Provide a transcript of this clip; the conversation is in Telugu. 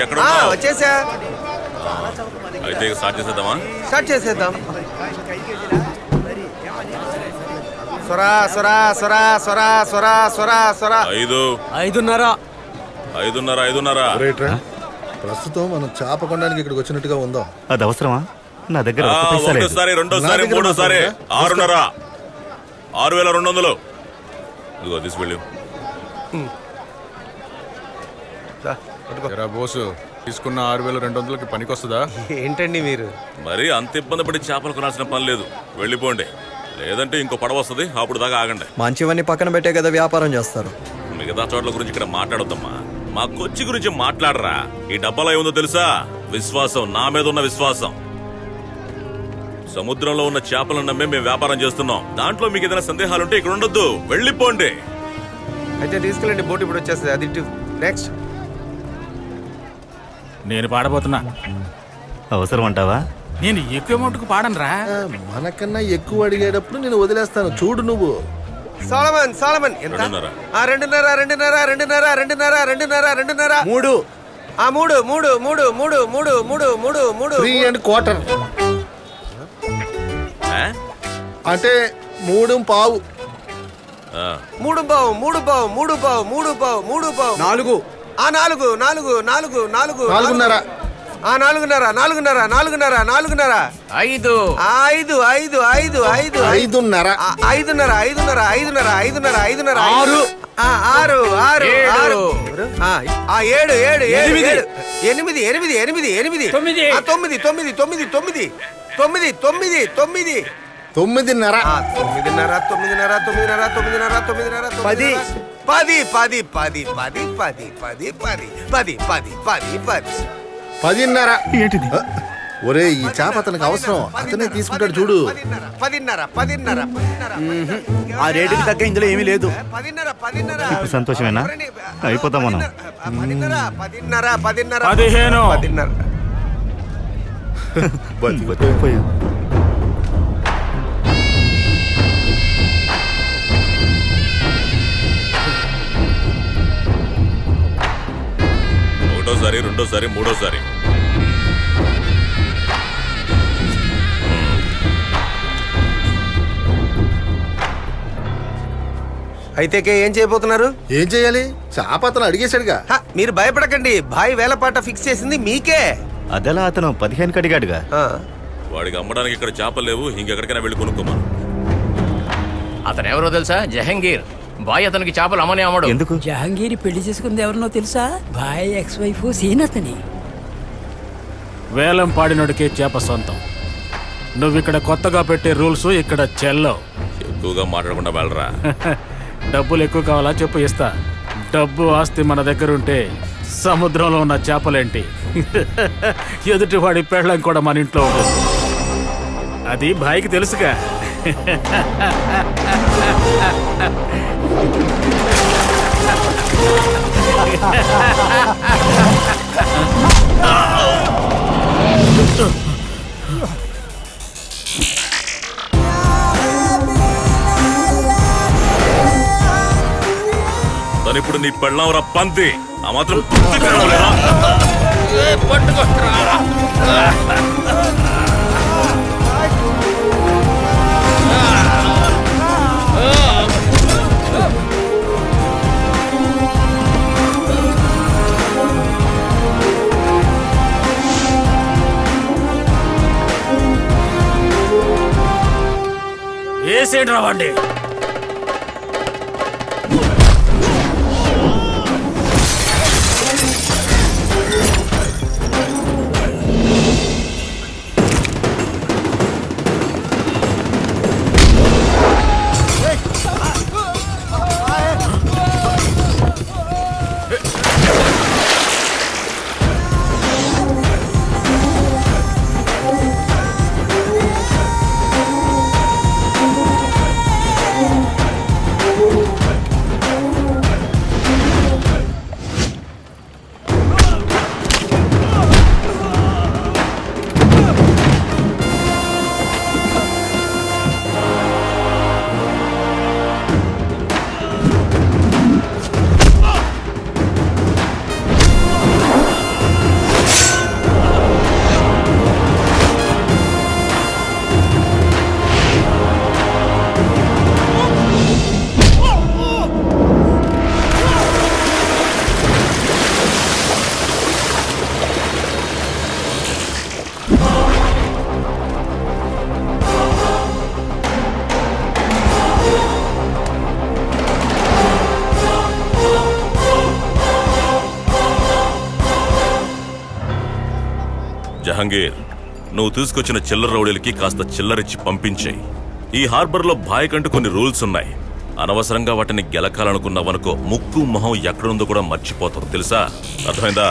ఎక్కడ వచ్చేసా. అయితే స్టార్ట్ చేసేద్దామా? స్టార్ట్ చేసేద్దాం. సొరా సొరా సొరా సొరా సొరా సొరా సొరా 5:30. ప్రస్తుతం మనం చేప కొనడానికి ఇక్కడికి వచ్చినట్టుగా ఉందో. అది అవసరమా? నా దగ్గర ఒకటోసారి, రెండోసారి, మూడోసారి 6:30. 6,200. ఇదిగో తీసుకెళ్ళి. బోసు తీసుకున్న 6,200కి పనికొస్తుందా? ఏంటండి మీరు మరి అంత ఇబ్బంది పడి చేపలు కొనాల్సిన పని లేదు. వెళ్ళిపోండి, లేదంటే ఇంకో పడవ వస్తుంది, అప్పుడు దాకా ఆగండి. మంచివన్నీ పక్కన పెట్టే కదా వ్యాపారం చేస్తారు. మిగతా చోట్ల గురించి ఇక్కడ మాట్లాడొద్దమ్మా. మా కొచ్చి గురించి మాట్లాడరా. ఈ డబ్బాలో ఏముందో తెలుసా? విశ్వాసం, నా మీద ఉన్న విశ్వాసం. సముద్రంలో ఉన్న చేపలను నమ్మే మేము వ్యాపారం చేస్తున్నాం. దాంట్లో మీకు ఏదైనా సందేహాలుంటే ఇక్కడ ఉండొద్దు, వెళ్ళిపోండి. అయితే తీసుకెళ్ళండి, బోట్ ఇప్పుడు వచ్చేస్తుంది. అది నెక్స్ట్ నేను పాడబోతున్నా. అవసరం అంటావా? నేను ఎక్కువ అమౌంట్కు పాడనురా. మనకన్నా ఎక్కువ అడిగేటప్పుడు నేను వదిలేస్తాను. చూడు నువ్వు. సోలమన్ సోలమన్ ఎంత? 2:30. 2:30. 3 3.25 ఆ? అంటే 3.25. 4. 10.5. ఏంటిది? ఒరే, ఈ చేప అతనికి అవసరం. అతనే తీసుకుంటాడు చూడు. 10:30. ఆ రేటుకి తగ్గ ఇందులో ఏమీ లేదు. 10:30. ఇప్పుడు సంతోషమేనా? అయిపోతాం మనం. 10:30. బతికిపోయాం. ఒకటోసారి, రెండోసారి, మూడోసారి. అయితే ఏం చేయబోతున్నారు? ఏం చేయాలి? చేప అతను అడిగేశాడుగా. మీరు భయపడకండి, భాయ్ వేలపాట ఫిక్స్ చేసింది మీకే. అదెలా? అతను 15 అడిగాడుగా. వాడికి అమ్మడానికి ఇక్కడ చేపలు లేవు, ఇంకెక్కడికైనా వెళ్ళి కొనుక్కోమను. అతను ఎవరో తెలుసా? జహంగీర్. బాయ్ అతనికి చేపలు అమ్మనే అమ్మడు. ఎందుకు? జహంగీర్ పెళ్లి చేసుకుంది ఎవరినో తెలుసా? బాయ్ ఎక్స్ వైఫ్ సీనతని. వేలం పాడినోడికే చేప సొంతం. నువ్వు ఇక్కడ కొత్తగా పెట్టే రూల్స్ ఇక్కడ చెల్లవు. ఎక్కువగా మాట్లాడకుండా వెళ్ళరా. డబ్బులు ఎక్కువ కావాలా చెప్పు, ఇస్తా. డబ్బు ఆస్తి మన దగ్గర ఉంటే సముద్రంలో ఉన్న చేపలేంటి? ఎదుటివాడి పెళ్ళం కూడా మన ఇంట్లో ఉంటుంది. అది భాయికి తెలుసుగా. తను ఇప్పుడు నీ పెళ్ళంరా పంది. ఆ మాత్రం ఏ సైడ్ రావండి. జహంగీర్, నువ్వు తీసుకొచ్చిన చిల్లర రౌడీలకి కాస్త చిల్లరిచ్చి పంపించేయి. ఈ హార్బర్లో బాయ్ కంటూ కొన్ని రూల్స్ ఉన్నాయి. అనవసరంగా వాటిని గెలకాలనుకున్నావనుకో ముక్కు మొహం ఎక్కడుందో కూడా మర్చిపోతావు తెలుసా? అర్థమైందా?